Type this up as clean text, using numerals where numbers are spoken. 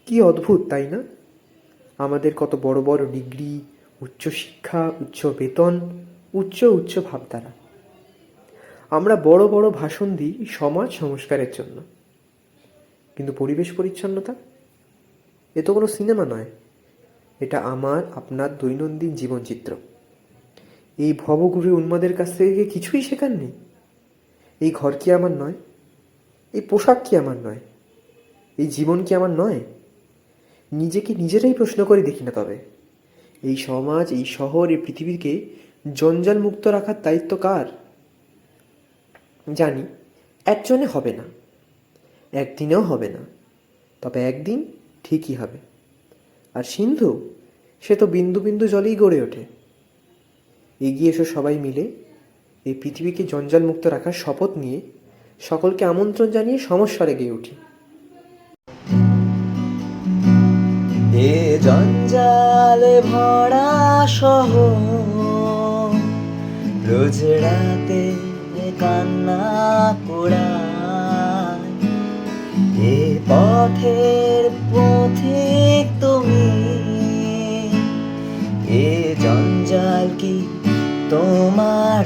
কি অদ্ভুত, তাই না? আমাদের কত বড় বড় ডিগ্রি, উচ্চশিক্ষা, উচ্চ বেতন, উচ্চ উচ্চ ভাবধারা। আমরা বড় বড় ভাষণ দিই সমাজ সংস্কারের জন্য, কিন্তু পরিবেশ পরিচ্ছন্নতা এ তো কোনো সিনেমা নয়। এটা আমার আপনার দৈনন্দিন জীবনচিত্র। এই ভবঘুরে উন্মাদের কাছ থেকে কিছুই শেখার নেই? এই ঘর কি আমার নয়? এই পোশাক কি আমার নয়? এই জীবন কি আমার নয়? নিজেকে নিজেরাই প্রশ্ন করে দেখি না তবে। এই সমাজ, এই শহর, এই পৃথিবীকে জঞ্জাল মুক্ত রাখার দায়িত্ব কার? জানি একজনে হবে না, একদিনেও হবে না, তবে একদিন ঠিকই হবে। আর সিন্ধু, সে তো বিন্দু বিন্দু জলেই গড়ে ওঠে। এগিয়ে এসো সবাই মিলে এই পৃথিবীকে জঞ্জাল মুক্ত রাখার শপথ নিয়ে সকলকে আমন্ত্রণ জানিয়ে সমস্যার এগিয়ে উঠি। এ জঞ্জালে ভরা শহর, রোজ রাতে কান্না কুড়ায়। এ পথের পথিক তুমি, এ জঞ্জাল কি তোমার